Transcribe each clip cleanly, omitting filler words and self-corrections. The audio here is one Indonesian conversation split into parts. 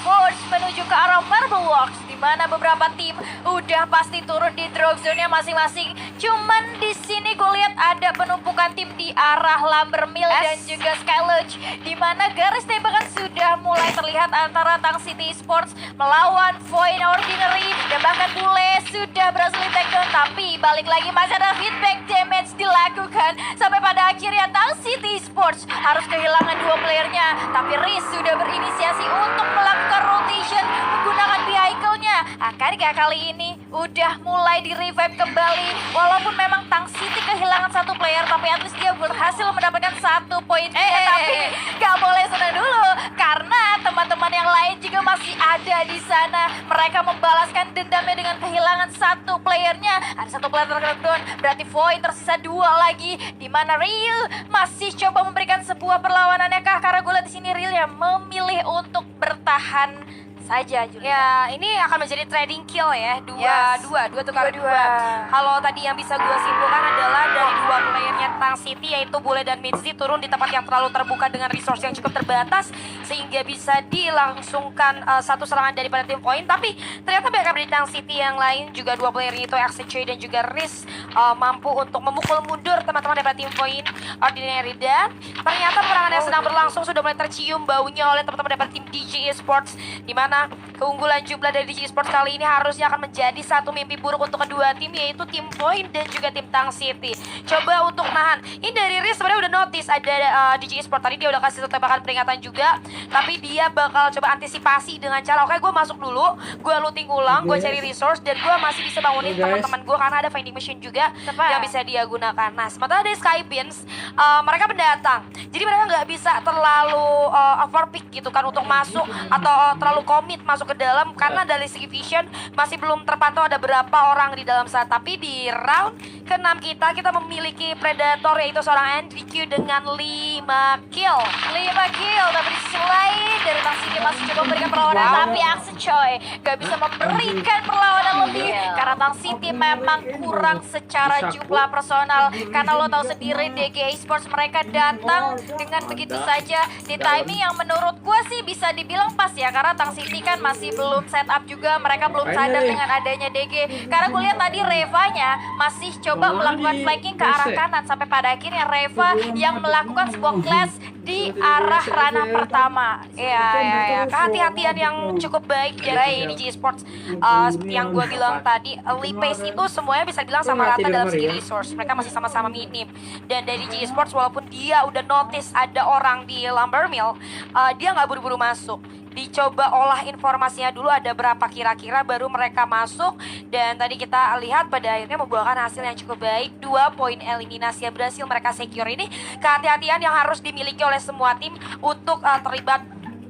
Forge menuju ke arah Marble Walks, di mana beberapa tim udah pasti turun di drop zone-nya masing-masing. Cuman di sini gue lihat ada penumpukan tim di arah Lumbermill dan juga Skylodge, di mana garis tembakan sudah mulai terlihat antara Tang City Esports melawan Void Ordinary, dan bahkan Bule sudah berhasil di take down, tapi balik lagi masih ada feedback damage dilakukan sampai pada akhirnya Tang City Esports harus kehilangan dua playernya, tapi Riz sudah berinisiasi untuk melakukan rotation menggunakan vehicle-nya. Akankah kali ini udah mulai di revive kembali, walaupun memang Tang City kehilangan satu player, tapi at least dia berhasil mendapatkan 1 poin. Tapi gak boleh senang dulu, karena teman-teman yang lain juga masih ada di sana. Mereka membalaskan dendamnya dengan kehilangan 1 playernya. Ada 1 player terkena, berarti Void tersisa 2 lagi, di mana Real masih coba memberikan sebuah perlawanannya kah? Karena gue lihat di sini Real ya memilih untuk bertahan saja, Julia. Ya, ini akan menjadi trading kill ya. Dua tukar dua. Kalau tadi yang bisa gue simpulkan adalah dari 2 playernya Tang City, yaitu Bule dan Mitzi, turun di tempat yang terlalu terbuka dengan resource yang cukup terbatas, sehingga bisa dilangsungkan satu serangan daripada tim Point. Tapi ternyata backup dari Tang City yang lain, juga 2 player itu XCJ dan juga Riz, mampu untuk memukul mundur teman-teman daripada tim Point Ordinary. Dan ternyata perangan yang sedang berlangsung sudah mulai tercium baunya oleh teman-teman daripada tim DJ Esports, di mana keunggulan jumlah dari DJ Esports kali ini harusnya akan menjadi satu mimpi buruk untuk kedua tim, yaitu tim Point dan juga tim Tang City. Coba untuk nahan. Ini dari Riz sebenarnya udah notice ada DJ Esports, tadi dia udah kasih tembakan peringatan juga, tapi dia bakal coba antisipasi dengan cara, oke, gue masuk dulu, gue looting ulang, gue cari resource, dan gue masih bisa bangunin teman-teman gue karena ada finding machine juga yang bisa dia gunakan. Nah, sementara dari Skybeams, mereka pendatang, jadi mereka nggak bisa terlalu overpick gitu kan untuk masuk atau terlalu komit masuk ke dalam, karena dari segi vision masih belum terpantau ada berapa orang di dalam sana. Tapi di round ke-6 kita memiliki Predator, yaitu seorang NDQ dengan 5 kill. 5 kill, tapi di sisi lain dari Tang City masih coba memberikan perlawanan, tapi Axe Choi gak bisa memberikan perlawanan lebih, karena Tang City memang kurang secara jumlah personal. Karena lo tahu sendiri DG Esports mereka datang dengan begitu saja di timing yang menurut gue sih bisa dibilang pas ya, karena Tang City kan masih belum setup juga, mereka belum sadar dengan adanya DG. Karena gue lihat tadi Reva-nya masih coba melakukan flanking ke arah kanan, sampai pada akhirnya Reva yang melakukan sebuah clash di arah ranah pertama. Ya, kehati-hatian yang cukup baik dari DJ Esports. Seperti yang gue bilang tadi, early pace itu semuanya bisa bilang sama rata dalam segi resource. Mereka masih sama-sama minim. Dan dari DJ Esports, walaupun dia udah notice ada orang di Lumbermill, dia nggak buru-buru masuk. Dicoba olah informasinya dulu ada berapa kira-kira baru mereka masuk, dan tadi kita lihat pada akhirnya membuahkan hasil yang cukup baik. 2 poin eliminasi yang berhasil mereka secure. Ini kehati-hatian yang harus dimiliki oleh semua tim untuk terlibat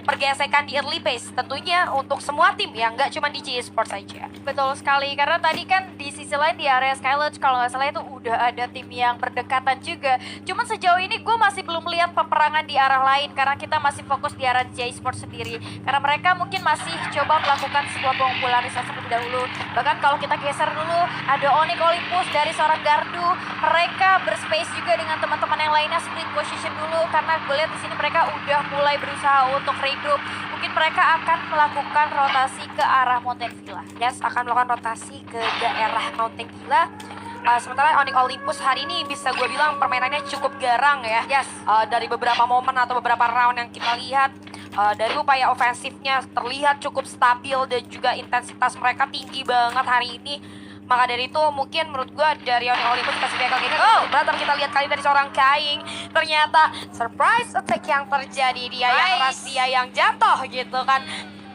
pergesekan di early pace, tentunya untuk semua tim ya, nggak cuma di DJ Esports saja. Betul sekali, karena tadi kan di sisi lain di area Skylodge kalau nggak salah itu udah ada tim yang berdekatan juga. Cuman sejauh ini gue masih belum lihat peperangan di arah lain, karena kita masih fokus di arah DJ Esports sendiri. Karena mereka mungkin masih coba melakukan sebuah pengumpulan resource terlebih dahulu. Bahkan kalau kita geser dulu, ada Onyx Olympus dari seorang gardu. Mereka berspace juga dengan teman-teman yang lainnya, split position dulu, karena gue lihat di sini mereka udah mulai berusaha untuk regroup. Mungkin mereka akan melakukan rotasi ke arah Mountain Villa. Yes, akan melakukan rotasi ke daerah Mountain Villa. Sementara Onyx Olympus hari ini bisa gue bilang permainannya cukup garang ya. Yes. Dari beberapa momen atau beberapa round yang kita lihat, dari upaya ofensifnya terlihat cukup stabil dan juga intensitas mereka tinggi banget hari ini. Maka dari itu mungkin menurut gue dari Onyx Olympus kasih bakal gini. Tapi kita lihat kali dari seorang Kaing, ternyata surprise attack yang terjadi, dia yang ras, dia yang jatuh gitu kan.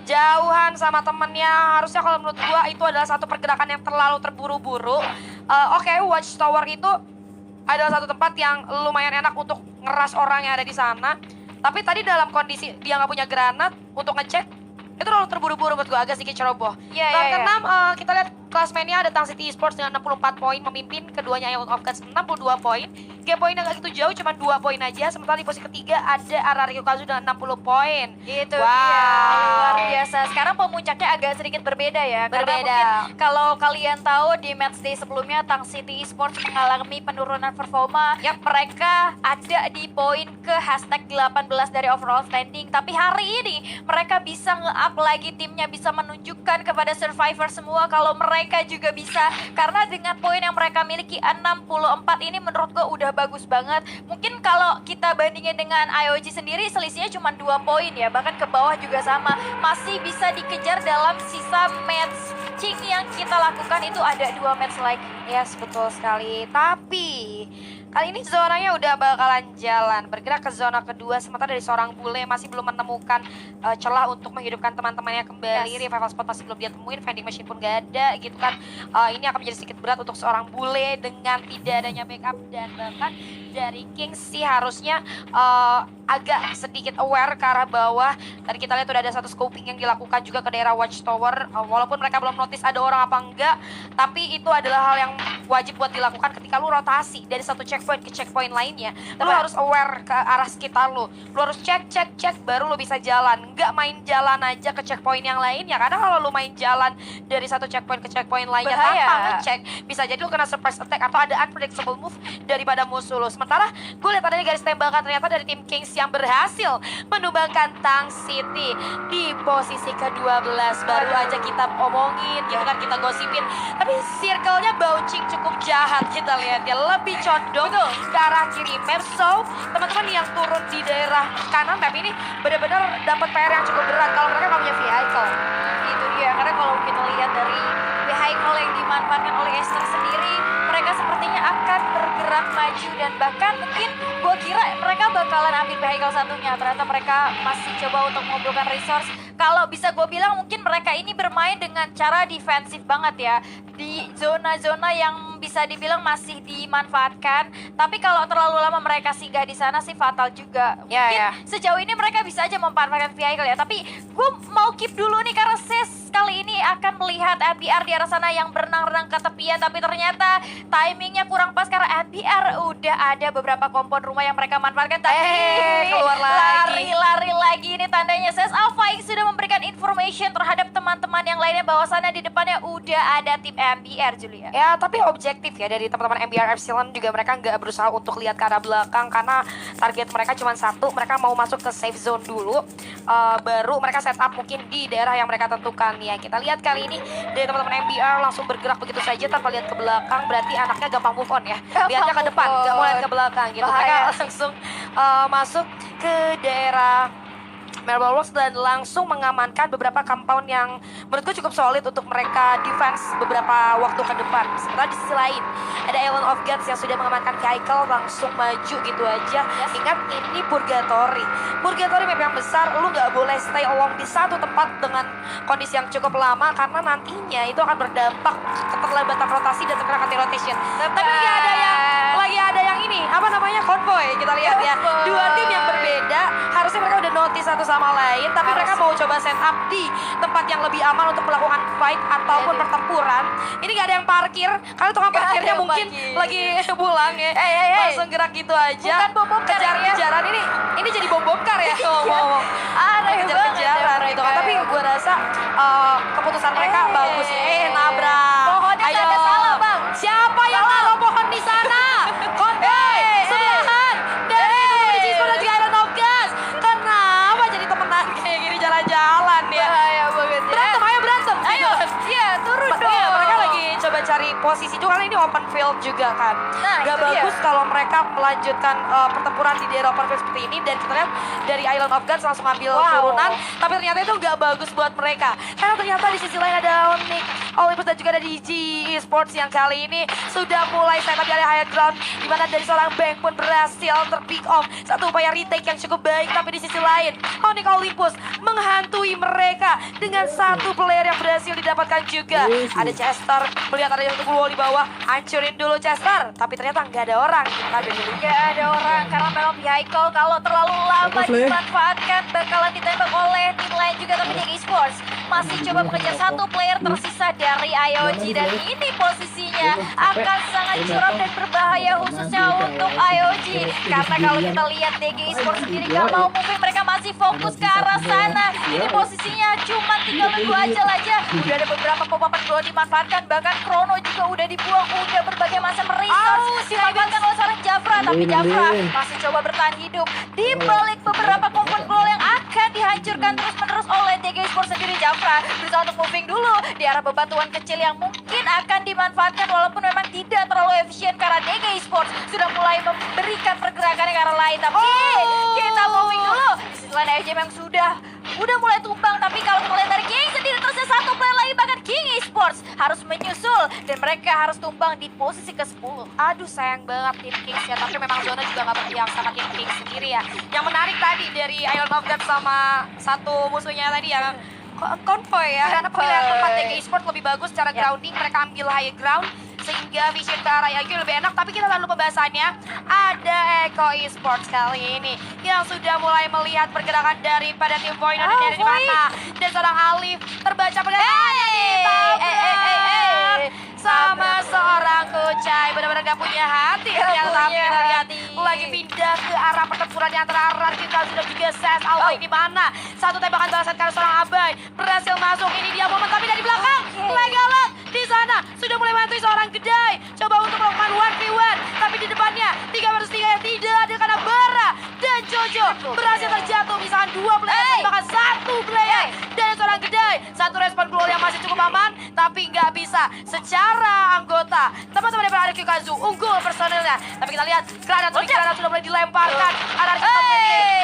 Jauhan sama temennya, harusnya kalau menurut gue itu adalah satu pergerakan yang terlalu terburu-buru. Oke, Watchtower itu adalah satu tempat yang lumayan enak untuk ngeras orang yang ada di sana. Tapi tadi dalam kondisi dia nggak punya granat untuk ngecek, itu terlalu terburu-buru menurut gue, agak sedikit ceroboh. Ke-6 kita lihat klasmennya ada Tang City Esports dengan 64 poin memimpin, keduanya Island of Gods 62 poin. Game poinnya nggak gitu jauh, cuma 2 poin aja. Sementara di posisi ketiga ada Arario Kazu dengan 60 poin. Itu dia, luar biasa. Sekarang pemuncaknya agak sedikit berbeda ya. Karena Berbeda. mungkin kalau kalian tahu di matchday sebelumnya Tang City Esports mengalami penurunan performa. Mereka ada di poin ke hashtag 18 dari overall standing. Tapi hari ini mereka bisa nge-up lagi, timnya bisa menunjukkan kepada survivor semua kalau mereka juga bisa. Karena dengan poin yang mereka miliki 64 ini menurut gue udah bagus banget. Mungkin kalau kita bandingin dengan IOG sendiri selisihnya cuma 2 poin ya. Bahkan ke bawah juga sama. Masih bisa dikejar dalam sisa matching yang kita lakukan, itu ada 2 match lagi. Yes, betul sekali. Tapi kali ini zonanya udah bakalan jalan, bergerak ke zona kedua. Sementara dari seorang bule masih belum menemukan celah untuk menghidupkan teman-temannya kembali. Revival spot masih belum dia temuin, vending machine pun gak ada gitu kan. Ini akan menjadi sedikit berat untuk seorang bule dengan tidak adanya backup. Dan bahkan dari Kings sih harusnya agak sedikit aware ke arah bawah. Tadi kita lihat udah ada satu scoping yang dilakukan juga ke daerah Watchtower. Walaupun mereka belum notice ada orang apa enggak, tapi itu adalah hal yang wajib buat dilakukan ketika lu rotasi dari satu checkpoint ke checkpoint lainnya. Lu harus aware ke arah sekitar lu. Lu harus cek baru lu bisa jalan. Enggak main jalan aja ke checkpoint yang lainnya. Karena kalau lu main jalan dari satu checkpoint ke checkpoint lainnya tanpa ngecek, bisa jadi lu kena surprise attack atau ada unpredictable move daripada musuh lu. Sementara gue lihat adanya garis tembakan ternyata dari tim Kings yang berhasil menumbangkan Tang City di posisi ke-12. Baru aja kita omongin gitu kan, kita gosipin. Tapi circle-nya bouncing cukup jahat kita lihat ya, lebih condong ke arah kiri map. So teman-teman yang turun di daerah kanan map ini benar-benar dapat PR yang cukup berat kalau mereka nggak punya vehicle. Itu dia, karena kalau kita lihat dari vehicle yang dimanfaatkan oleh Esther sendiri, mereka sepertinya akan bergerak maju dan bahkan mungkin gue kira mereka bakalan ambil vehicle satunya. Ternyata mereka masih coba untuk mengumpulkan resource. Kalau bisa gue bilang mungkin mereka ini bermain dengan cara defensif banget ya. Di zona-zona yang bisa dibilang masih dimanfaatkan. Tapi kalau terlalu lama mereka singgah di sana sih fatal juga. Mungkin sejauh ini mereka bisa aja memanfaatkan vehicle ya. Tapi gue mau keep dulu nih karena Ses kali ini akan melihat MBR di arah sana yang berenang-renang ke tepian. Tapi ternyata timingnya kurang pas karena MBR udah ada beberapa kompon rumah yang mereka manfaatkan. Tapi keluar lagi. Lari lagi ini tandanya Ses Alphaing sudah memberikan information terhadap teman-teman yang lainnya bahwa sana di depannya udah ada tim MBR, Julia. Ya, tapi objektif ya dari teman-teman MBR Epsilon juga mereka nggak berusaha untuk lihat ke arah belakang karena target mereka cuma satu, mereka mau masuk ke safe zone dulu, baru mereka set up mungkin di daerah yang mereka tentukan ya. Kita lihat kali ini dari teman-teman MBR langsung bergerak begitu saja tanpa lihat ke belakang, berarti anaknya gampang move on ya. Lihatnya ke depan, nggak mau lihat ke belakang gitu. Mereka langsung masuk ke daerah Marble Works dan langsung mengamankan beberapa compound yang menurutku cukup solid untuk mereka defense beberapa waktu ke depan. Sementara di sisi lain ada Island of Gods yang sudah mengamankan vehicle langsung maju gitu aja. Ingat ini Purgatory. Purgatory map yang besar, lu nggak boleh stay along di satu tempat dengan kondisi yang cukup lama karena nantinya itu akan berdampak keterlambatan rotasi dan tekanan anti rotation. Tapi lagi ada yang ini apa namanya konvoy, kita lihat ya. Dua tim yang berbeda, harusnya mereka udah notice satu sama lain, tapi mereka mau coba set up di tempat yang lebih aman untuk melakukan fight ataupun pertempuran. Ini gak ada yang parkir, karena tukang parkirnya mungkin lagi pulang ya. Langsung gerak gitu aja. Bukan bom bom kejar-kejaran ini jadi bom kar ya. Ngomong-ngomong. Kejar-kejaran gitu kan. Tapi gue rasa keputusan mereka bagus ya. Nabrak. Pohonnya Ayo. ada salah, Bang. Siapa yang naruh pohon di sana? Konvoy sebelahan dari Cisco dan juga Island of Gods. Kenapa jadi temenan kayak gini jalan-jalan ya? Bahaya banget ya. Berantem. Ayo, iya turun dong. Iya, mereka lagi coba cari posisi juga karena ini open field juga kan. Nah, gak itu bagus dia. kalau mereka melanjutkan pertempuran di daerah open field seperti ini. Dan kita lihat dari Island of Gods langsung ambil turunan. Tapi ternyata itu gak bagus buat mereka. Karena ternyata di sisi lain ada Onyx, Olympus dan juga ada DG Esports yang kali ini sudah mulai set up di area high ground. Dimana dari seorang Bank pun berhasil terpick off satu upaya retake yang cukup baik. Tapi di sisi lain Onyx Olympus menghantui mereka dengan satu player yang berhasil didapatkan juga. Ada Chester, melihat ada yang tunggu di bawah, hancurin dulu Chester. Tapi ternyata nggak ada orang. Gak ada orang karena memang vehicle kalau terlalu lama dimanfaatkan bakalan ditembak oleh tim lain juga. Tapi DG Esports masih coba mengejar satu player tersisa dari IOG dan ini posisinya akan sangat curam dan berbahaya khususnya untuk IOG karena kalau kita lihat DG Esports sendiri gak mau moving, mereka masih fokus ke arah sana. Ini posisinya cuma tinggal nunggu aja. Udah ada beberapa pop-up gol dimanfaatkan, bahkan Chrono juga udah dibuang, udah berbagai macam resource dimanfaatkan oleh seorang Jafra, tapi Jafra masih coba bertahan hidup di balik beberapa comfort goal yang akan dihancurkan terus-menerus oleh DG Esports sendiri. Jafra berusaha untuk moving dulu di arah bebatuan kecil yang mungkin akan dimanfaatkan walaupun memang tidak terlalu efisien karena DG Esports sudah mulai memberikan pergerakannya ke arah lain. Tapi kita moving dulu. Di sisi lain FJ memang udah mulai tumbang, tapi kalau kita lihat dari King sendiri terusnya satu player lagi, bahkan King Esports harus menyusul dan mereka harus tumbang di posisi ke-10. Aduh sayang banget tim Kings ya, tapi memang zona juga gak berpihak sama tim Kings sendiri ya. Yang menarik tadi dari Iron of God sama satu musuhnya tadi yang konvoy ya, karena pemilihan tempat DG Esports lebih bagus secara grounding, mereka ambil high ground sehingga vision ke arah IQ lebih enak. Tapi kita lalu pembahasannya, ada Eko Esports kali ini yang sudah mulai melihat pergerakan daripada tim Void dan dari mana, dan seorang Alif terbaca pergerakannya sama seorang Kucai, benar-benar gak punya hati ternyata. Tapi kita lihat lagi pindah ke arah pertempuran yang antara Radikal sudah juga Ses Alpha di mana satu tembakan balasan karena seorang Abai berhasil masuk. Ini dia momen, tapi dari belakang Legalat di sana sudah mulai bantu seorang Gedai coba untuk melakukan 1v1, tapi di depannya 3 versus 3 yang tidak ada karena Bara dan Jojo berhasil terjatuh. Misalkan 2 player bahkan 1 player dan seorang Gedai. Satu respon gol yang masih cukup aman, tapi nggak bisa secara anggota teman-teman dari RRQ Kazu unggul personilnya. Tapi kita lihat granat sudah mulai dilemparkan. RRQ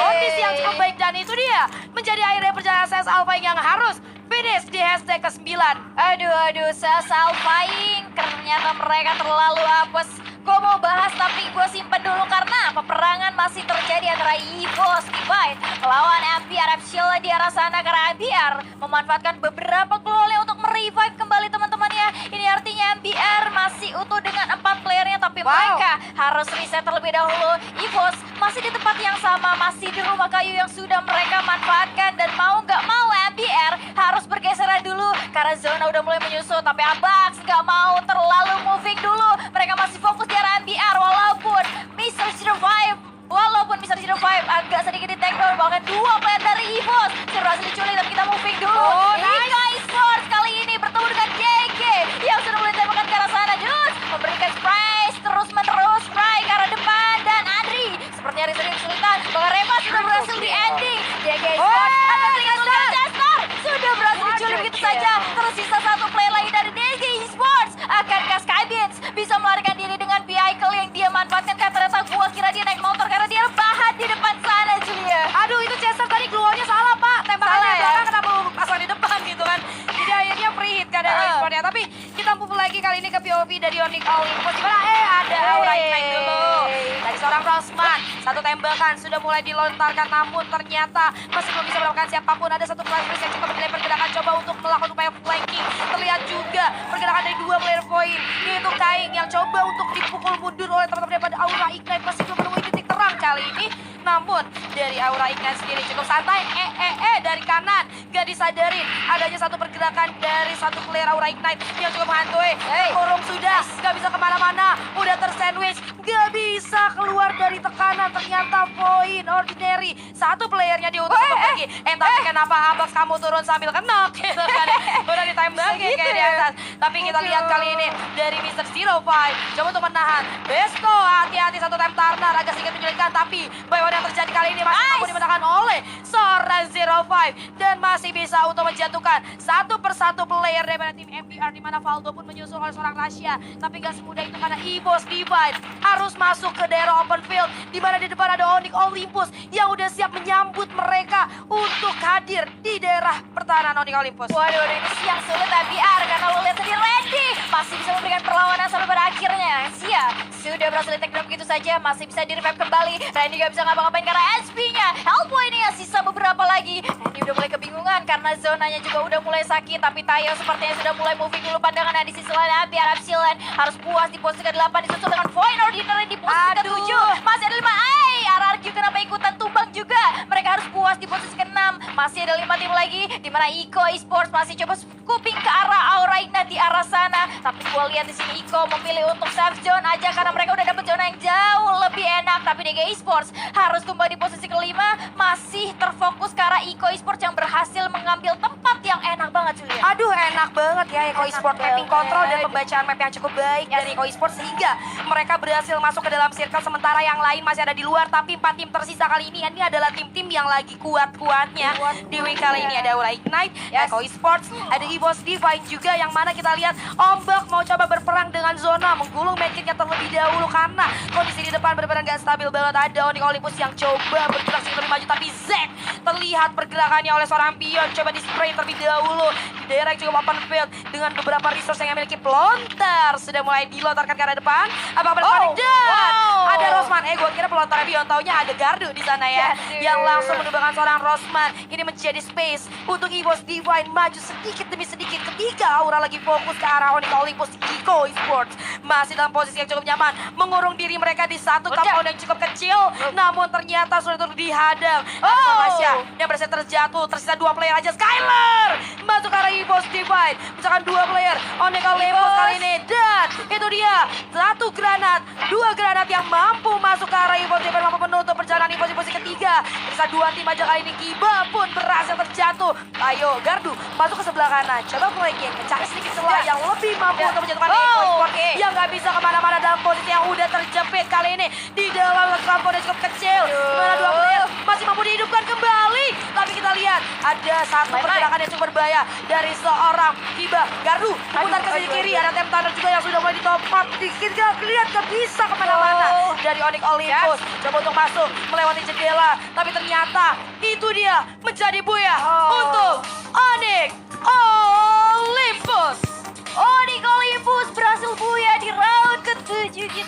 kondisi yang cukup baik, dan itu dia menjadi akhirnya perjalanan CS Alpha yang harus finish di hashtag ke-9. Aduh, CS Alphaing ternyata mereka terlalu apes. Gue mau bahas tapi gue simpen dulu karena peperangan masih terjadi antara EVOS Divide melawan MBR Shield di arah sana, karena MBR memanfaatkan beberapa glownya untuk merevive kembali teman-temannya. Ini artinya MBR masih utuh dengan 4 playernya, tapi mereka harus reset terlebih dahulu. EVOS masih di tempat yang sama, masih di rumah kayu yang sudah mereka manfaatkan, dan mau nggak mau MBR harus bergeser dulu karena zona udah mulai menyusul. Tapi Abax nggak mau terlalu moving dulu, mereka masih fokus di arah MBR walaupun Mr. 05 agak sedikit di take down, bahkan 2 player dari EVOS berhasil diculik. Tapi kita moving dulu. Eko Esports kali ini bertemu dengan JG yang sudah mulai tembakan ke arah sana. Dus memberikan spray terus-menerus, spray ke arah depan, dan Adri sepertinya hari sering kesulitan, bahkan Rema sudah berhasil di ending. JG Esports akan tinggal Chester sudah berhasil diculik begitu saja. Tersisa 1 player lagi dari DG Esports. Akankah Skybeams bisa melarikan diri dengan vehicle yang dia manfaatkan? Ternyata gua kira dia naik motor karena dia rebahan di depan sana, Julia. Aduh, itu Chester tadi keluarnya salah Pak, tembakannya Salah, di belakang kenapa lu pasang di depan gitu kan. Jadi akhirnya free hit kan dari Esportnya. Tapi kita move lagi kali ini ke POV dari Onyx Olympus, dimana ada Aura Ignite dulu dari seorang Rosman. Satu tembakan sudah mulai dilontarkan, namun ternyata masih belum bisa melakukan siapapun. Ada satu player yang cukup menilai pergerakan, coba untuk melakukan upaya flanking. Terlihat juga pergerakan dari 2 player point, yaitu Kaing yang coba untuk dipukul mundur oleh teman-teman daripada Aura Ignite. Masih belum menemui titik terang kali ini, namun dari Aura Ignite sendiri cukup santai. Dari kanan gak disadarin adanya satu pergerakan dari satu player Aura Ignite yang cukup hantui. Kurung sudah gak bisa kemana-mana, udah tersandwich, gak bisa keluar dari tekanan. Ternyata poin ordinary, satu playernya diutus untuk pergi. Tapi kenapa Abax kamu turun sambil kenok gitu kan? Udah ditembakin kayak di atas. Tapi kita lihat kali ini dari Mr. 05 coba untuk menahan Besto. Hati-hati, satu time Turner agak sedikit menyulitkan, tapi bagaimana yang terjadi kali ini masih mampu dimenangkan oleh seorang 05 dan masih bisa untuk menjatuhkan satu persatu player daripada tim MBR, di mana Valdo pun menyusul oleh seorang Rasya. Tapi gak semudah itu karena EVOS Divide harus masuk ke daerah open field, di mana di depan ada Onyx Olympus yang udah siap menyambut mereka untuk hadir di daerah pertahanan Onyx Olympus. Waduh, ini siang sulit MBR karena lo lihat tadi Randy masih bisa memberikan perlawanan sampai pada akhirnya. Sia sudah berhasil di take down begitu saja, masih bisa di revive kembali. Randy gak bisa ngapa-ngapain karena SP-nya Hellboy-nya sisa beberapa lagi. Randy udah mulai kebingungan karena zonanya juga udah mulai sakit, tapi Tayo sepertinya sudah mulai moving dulu pandangannya. Di sisi lain MBR Epsilon harus puas di posisi ke-8 disusul dengan Void Ordinary di posisi ke-7. Masih ada 5. RRQ kenapa ikutan tumbang juga? Mereka harus puas Esports di posisi ke-6. Masih ada 5 tim lagi, di mana Iko Esports masih coba scooping ke arah Auraina di arah sana. Tapi gue lihat di sini Iko memilih untuk safe zone aja karena mereka udah dapet zona yang jauh lebih enak. Tapi DG Esports harus tumbang di posisi ke-5, masih terfokus ke arah Iko Esports yang berhasil mengambil tempat yang enak banget Julia. Aduh enak banget ya Eko Enak Esports mapping banget. kontrol dan pembacaan map yang cukup baik dari Eko Esports sehingga mereka berhasil masuk ke dalam circle sementara yang lain masih ada di luar. Tapi 4 tim tersisa kali ini adalah tim-tim yang lagi kuat-kuatnya di week kali ini. Ada Aura Ignite, Eko Esports, ada EVOS Divine juga yang mana kita lihat Ombak mau coba berperang dengan Zona, menggulung medkitnya terlebih dahulu karena kondisi di depan benar-benar gak stabil banget. Ada Onyx Olympus yang coba bergerak sedikit lebih maju tapi Zed terlihat pergerakannya oleh seorang pion coba di spray terlebih dahulu di daerah yang cukup open field dengan beberapa resource yang memiliki pelontar sudah mulai dilontarkan ke arah depan. Apakah berpanik dan ada Rosman. Gue kira pelontarnya pion, taunya ada Gardu di sana ya yang langsung menumbangkan seorang Rosman. Ini menjadi space untuk EVOS Divine maju sedikit demi sedikit ketika Aura lagi fokus ke arah Onyx Olympus. Iko Esports masih dalam posisi yang cukup nyaman mengurung diri mereka di satu compound yang cukup kecil, namun ternyata sudah turut dihadang. Masya yang berhasil terjatuh, tersisa 2 player aja. Skyler masuk ke arah EVOS Divine, misalkan 2 player Onyx Olympus kali ini, dan itu dia 1 granat, 2 granat yang mampu masuk ke arah EVOS Divine, mampu menutup perjalanan EVOS di posisi ketiga. Tersisa 2 tim aja kali ini. Kiba pun berhasil terjatuh. Ayo Gardu masuk ke sebelah kanan, coba flanking, cari sedikit celah yang lebih mampu untuk menjatuhkan EVOS Esports yang nggak bisa kemana-mana dalam posisi yang udah terjepit kali ini di dalam compound yang cukup kecil. Mana 2 player masih mampu dihidupkan kembali, tapi kita lihat ada satu pergerakan yang cukup berbahaya dari seorang Kiba. Gardu putar ke sisi kiri, ada Tem Thunder juga yang sudah mulai ditop up dikit, lihat gak bisa kemana-mana dari Onyx Olympus. Coba untuk masuk melewati jendela, tapi ternyata itu dia menjadi buaya untuk Onyx Olympus. Onyx Olympus berhasil buya di round ke-7 kita.